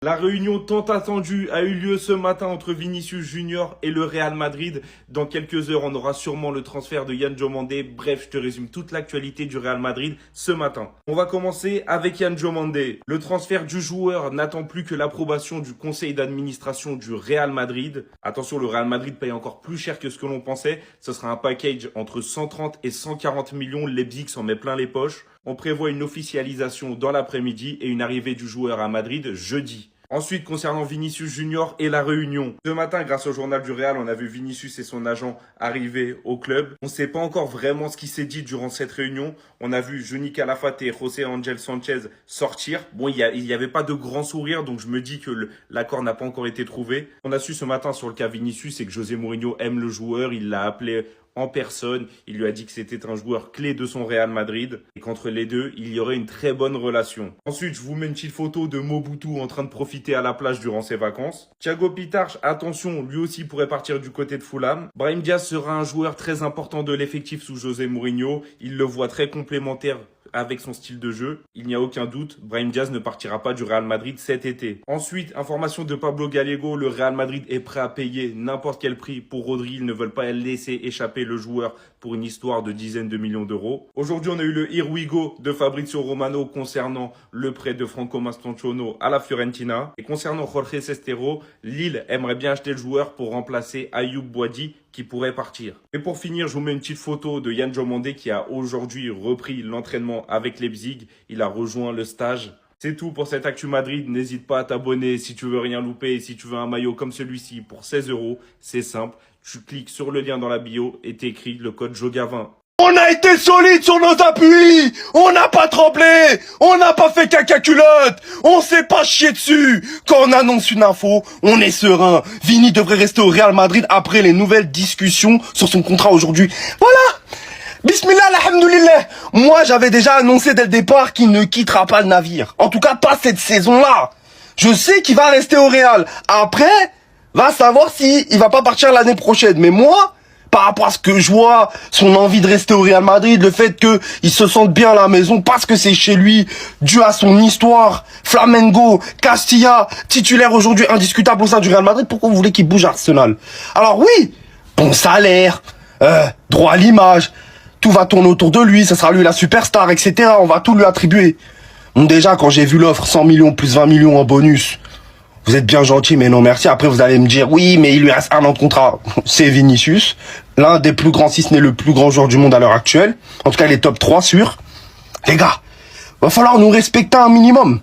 La réunion tant attendue a eu lieu ce matin entre Vinicius Junior et le Real Madrid. Dans quelques heures, on aura sûrement le transfert de Yan Diomandé. Bref, je te résume toute l'actualité du Real Madrid ce matin. On va commencer avec Yan Diomandé. Le transfert du joueur n'attend plus que l'approbation du conseil d'administration du Real Madrid. Attention, le Real Madrid paye encore plus cher que ce que l'on pensait. Ce sera un package entre 130 et 140 millions. Leipzig s'en met plein les poches. On prévoit une officialisation dans l'après-midi et une arrivée du joueur à Madrid jeudi. Ensuite, concernant Vinicius Junior et la réunion. Ce matin, grâce au journal du Real, on a vu Vinicius et son agent arriver au club. On ne sait pas encore vraiment ce qui s'est dit durant cette réunion. On a vu Johnny Calafate et José Ángel Sánchez sortir. Bon, il y avait pas de grand sourire, donc je me dis que l'accord n'a pas encore été trouvé. On a su ce matin sur le cas Vinicius, c'est que José Mourinho aime le joueur. Il l'a appelé en personne. Il lui a dit que c'était un joueur clé de son Real Madrid et qu'entre les deux, il y aurait une très bonne relation. Ensuite, je vous mets une petite photo de Mobutu en train de profiter à la plage durant ses vacances. Thiago Pitarch, attention, lui aussi pourrait partir du côté de Fulham. Brahim Diaz sera un joueur très important de l'effectif sous José Mourinho. Il le voit très complémentaire avec son style de jeu. Il n'y a aucun doute, Brahim Diaz ne partira pas du Real Madrid cet été. Ensuite, information de Pablo Gallego, le Real Madrid est prêt à payer n'importe quel prix pour Rodri. Ils ne veulent pas laisser échapper le joueur pour une histoire de dizaines de millions d'euros. Aujourd'hui, on a eu le Here We Go de Fabrizio Romano concernant le prêt de Franco Mastantuono à la Fiorentina. Et concernant Jorge Sestero, Lille aimerait bien acheter le joueur pour remplacer Ayoub Boadi qui pourrait partir. Et pour finir, je vous mets une petite photo de Yan Diomandé qui a aujourd'hui repris l'entraînement avec Leipzig. Il a rejoint le stage. C'est tout pour cette Actu Madrid. N'hésite pas à t'abonner si tu veux rien louper. Et si tu veux un maillot comme celui-ci pour 16 euros, c'est simple. Tu cliques sur le lien dans la bio et t'écris le code JOGAVIN. On a été solide sur nos appuis. On n'a pas tremblé. On n'a pas fait caca culotte. On s'est pas chié dessus. Quand on annonce une info, on est serein. Vini devrait rester au Real Madrid après les nouvelles discussions sur son contrat aujourd'hui. Voilà. Bismillah, alhamdoulilah. Moi, j'avais déjà annoncé dès le départ qu'il ne quittera pas le navire. En tout cas, pas cette saison-là. Je sais qu'il va rester au Real. Après, va savoir si il va pas partir l'année prochaine. Mais moi, par rapport à ce que je vois, son envie de rester au Real Madrid, le fait qu'il se sente bien à la maison parce que c'est chez lui, dû à son histoire, Flamengo, Castilla, titulaire aujourd'hui indiscutable au sein du Real Madrid, pourquoi vous voulez qu'il bouge à Arsenal? Alors oui, bon salaire, droit à l'image, tout va tourner autour de lui, ça sera lui la superstar, etc. On va tout lui attribuer. Bon, déjà, quand j'ai vu l'offre 100 millions plus 20 millions en bonus, vous êtes bien gentil, mais non merci. Après, vous allez me dire, oui, mais il lui reste un an de contrat. C'est Vinicius, l'un des plus grands, si ce n'est le plus grand joueur du monde à l'heure actuelle. En tout cas, il est top 3 sûr. Les gars, va falloir nous respecter un minimum.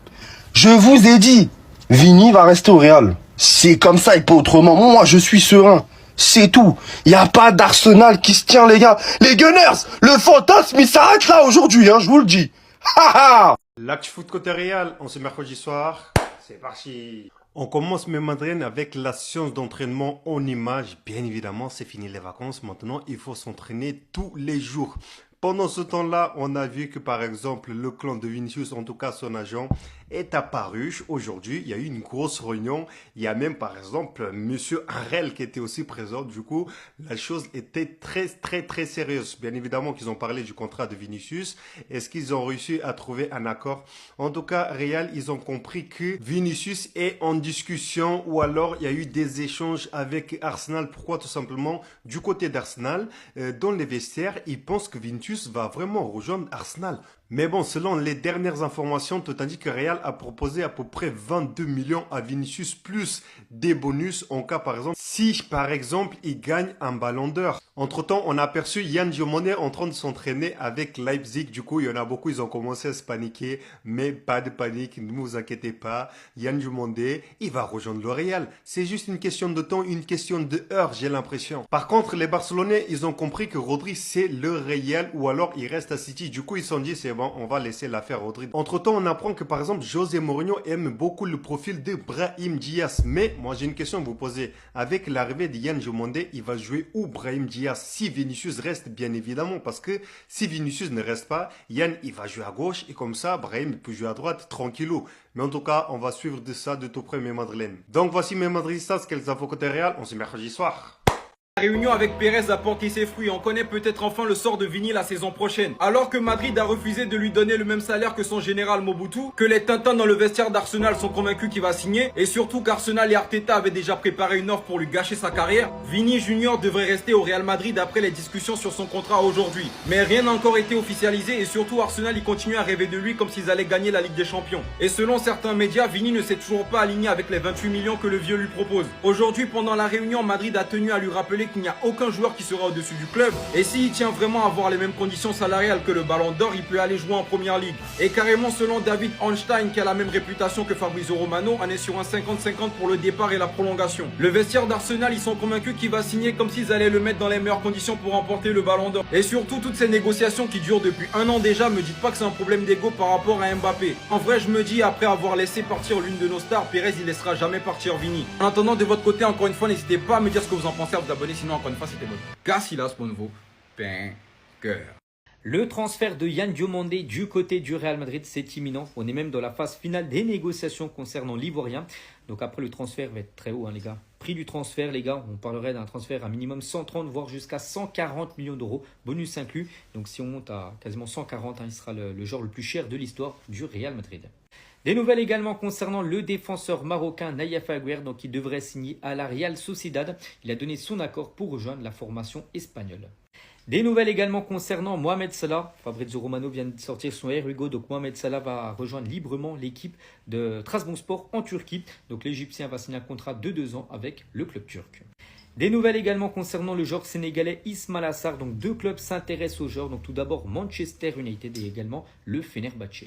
Je vous ai dit, Vini va rester au Real. C'est comme ça et pas autrement. Moi, je suis serein. C'est tout. Il n'y a pas d'Arsenal qui se tient, les gars. Les Gunners, le fantasme, il s'arrête là aujourd'hui, hein, je vous le dis. Ha ha. L'actu foot côté Real, on se mercredi soir. C'est parti. On commence même Madrid avec la séance d'entraînement en images. Bien évidemment, c'est fini les vacances. Maintenant, il faut s'entraîner tous les jours. Pendant ce temps-là, on a vu que par exemple, le clan de Vinicius, en tout cas son agent, est apparu. Aujourd'hui, il y a eu une grosse réunion. Il y a même par exemple Monsieur Harel qui était aussi présent. Du coup, la chose était très sérieuse. Bien évidemment qu'ils ont parlé du contrat de Vinicius. Est-ce qu'ils ont réussi à trouver un accord? En tout cas, Real, ils ont compris que Vinicius est en discussion ou alors il y a eu des échanges avec Arsenal. Pourquoi? Tout simplement, du côté d'Arsenal, dans les vestiaires, ils pensent que Vinicius va vraiment rejoindre Arsenal. Mais bon, selon les dernières informations, tout indique que Real a proposé à peu près 22 millions à Vinicius plus des bonus en cas par exemple si par exemple il gagne un ballon d'or. Entre temps, on a aperçu Yan Diomandé en train de s'entraîner avec Leipzig. Du coup, il y en a beaucoup, ils ont commencé à se paniquer. Mais pas de panique, ne vous inquiétez pas. Yan Diomandé, il va rejoindre le Real. C'est juste une question de temps, une question de heure, j'ai l'impression. Par contre, les Barcelonais, ils ont compris que Rodri, c'est le Real ou alors il reste à City. Du coup, ils se sont dit, c'est bon, on va laisser l'affaire Rodri. Entre temps, on apprend que par exemple, José Mourinho aime beaucoup le profil de Brahim Diaz. Mais moi, j'ai une question à vous poser. Avec l'arrivée de Yan Diomandé, il va jouer où Brahim Diaz? Si Vinicius reste, bien évidemment, parce que si Vinicius ne reste pas, Yann, il va jouer à gauche et comme ça, Brahim peut jouer à droite tranquillou. Mais en tout cas, on va suivre de ça de tout près mes Madrilènes. Donc voici mes Madridistas, quelles infos côté Real, on se met mercredi soir. La réunion avec Pérez a porté ses fruits. On connaît peut-être enfin le sort de Vini la saison prochaine. Alors que Madrid a refusé de lui donner le même salaire que son général Mobutu, que les Tintins dans le vestiaire d'Arsenal sont convaincus qu'il va signer, et surtout qu'Arsenal et Arteta avaient déjà préparé une offre pour lui gâcher sa carrière, Vini Junior devrait rester au Real Madrid après les discussions sur son contrat aujourd'hui. Mais rien n'a encore été officialisé et surtout Arsenal y continue à rêver de lui comme s'ils allaient gagner la Ligue des Champions. Et selon certains médias, Vini ne s'est toujours pas aligné avec les 28 millions que le vieux lui propose. Aujourd'hui, pendant la réunion, Madrid a tenu à lui rappeler qu'il n'y a aucun joueur qui sera au-dessus du club. Et s'il tient vraiment à avoir les mêmes conditions salariales que le Ballon d'Or, il peut aller jouer en Première Ligue. Et carrément, selon David Ornstein, qui a la même réputation que Fabrizio Romano, on est sur un 50-50 pour le départ et la prolongation. Le vestiaire d'Arsenal, ils sont convaincus qu'il va signer comme s'ils allaient le mettre dans les meilleures conditions pour remporter le Ballon d'Or. Et surtout, toutes ces négociations qui durent depuis un an déjà, me dites pas que c'est un problème d'ego par rapport à Mbappé. En vrai, je me dis, après avoir laissé partir l'une de nos stars, Pérez, il laissera jamais partir Vini. En attendant, de votre côté, encore une fois, n'hésitez pas à me dire ce que vous en pensez, à vous abonner, sinon encore une fois, c'était votre Casillas pour nouveau. Pinker. Le transfert de Yan Diomandé du côté du Real Madrid, c'est imminent. On est même dans la phase finale des négociations concernant l'Ivoirien. Donc après, le transfert va être très haut, hein, les gars. Prix du transfert, les gars, on parlerait d'un transfert à minimum 130, voire jusqu'à 140 millions d'euros, bonus inclus. Donc si on monte à quasiment 140, hein, il sera le joueur le plus cher de l'histoire du Real Madrid. Des nouvelles également concernant le défenseur marocain Nayef Aguer, donc il devrait signer à la Real Sociedad. Il a donné son accord pour rejoindre la formation espagnole. Des nouvelles également concernant Mohamed Salah. Fabrizio Romano vient de sortir son air Hugo, donc Mohamed Salah va rejoindre librement l'équipe de Trabzonspor en Turquie. Donc l'Égyptien va signer un contrat de 2 ans avec le club turc. Des nouvelles également concernant le joueur sénégalais Ismail Assar. Donc 2 clubs s'intéressent au joueur. Donc tout d'abord Manchester United et également le Fenerbahçe.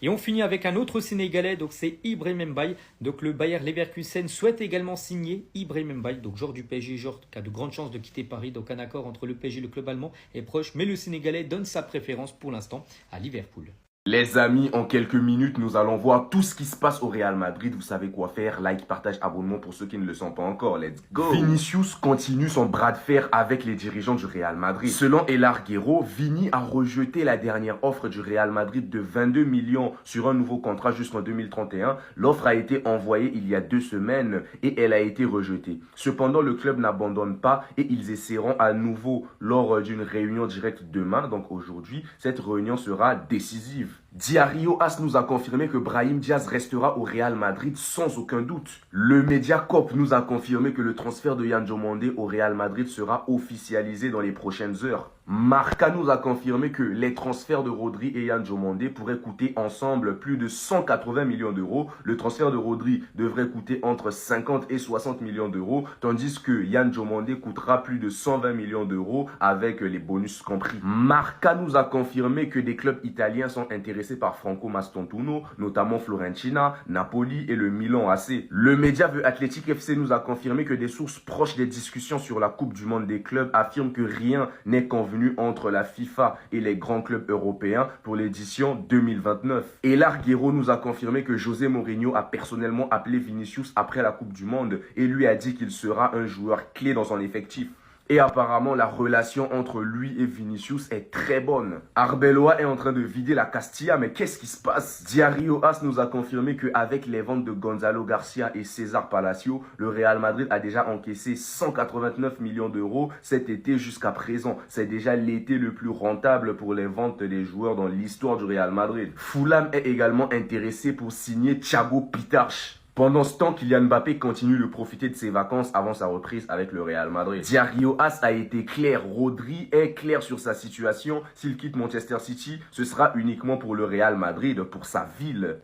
Et on finit avec un autre Sénégalais, donc c'est Ibrahim Mbaye. Donc le Bayer Leverkusen souhaite également signer Ibrahim Mbaye, donc joueur du PSG, joueur qui a de grandes chances de quitter Paris. Donc un accord entre le PSG et le club allemand est proche, mais le Sénégalais donne sa préférence pour l'instant à Liverpool. Les amis, en quelques minutes, nous allons voir tout ce qui se passe au Real Madrid. Vous savez quoi faire. Like, partage, abonnement pour ceux qui ne le sont pas encore. Let's go. Vinicius continue son bras de fer avec les dirigeants du Real Madrid. Selon El Arguero, Vini a rejeté la dernière offre du Real Madrid de 22 millions sur un nouveau contrat jusqu'en 2031. L'offre a été envoyée il y a 2 semaines et elle a été rejetée. Cependant, le club n'abandonne pas et ils essaieront à nouveau lors d'une réunion directe demain. Donc aujourd'hui, cette réunion sera décisive. Diario As nous a confirmé que Brahim Diaz restera au Real Madrid sans aucun doute. Le Mediacorp nous a confirmé que le transfert de Yan Diomandé au Real Madrid sera officialisé dans les prochaines heures. Marca nous a confirmé que les transferts de Rodri et Yan Diomandé pourraient coûter ensemble plus de 180 millions d'euros. Le transfert de Rodri devrait coûter entre 50 et 60 millions d'euros, tandis que Yan Diomandé coûtera plus de 120 millions d'euros avec les bonus compris. Marca nous a confirmé que des clubs italiens sont intéressés par Franco Mastantuono, notamment Fiorentina, Napoli et le Milan AC. Le média The Athletic FC nous a confirmé que des sources proches des discussions sur la Coupe du Monde des clubs affirment que rien n'est convenu entre la FIFA et les grands clubs européens pour l'édition 2029. Et l'Arguero nous a confirmé que José Mourinho a personnellement appelé Vinicius après la Coupe du Monde et lui a dit qu'il sera un joueur clé dans son effectif. Et apparemment, la relation entre lui et Vinicius est très bonne. Arbeloa est en train de vider la Castilla, mais qu'est-ce qui se passe? Diario As nous a confirmé qu'avec les ventes de Gonzalo Garcia et César Palacio, le Real Madrid a déjà encaissé 189 millions d'euros cet été jusqu'à présent. C'est déjà l'été le plus rentable pour les ventes des joueurs dans l'histoire du Real Madrid. Fulham est également intéressé pour signer Thiago Pitarch. Pendant ce temps, Kylian Mbappé continue de profiter de ses vacances avant sa reprise avec le Real Madrid. Diario As a été clair, Rodri est clair sur sa situation. S'il quitte Manchester City, ce sera uniquement pour le Real Madrid, pour sa ville.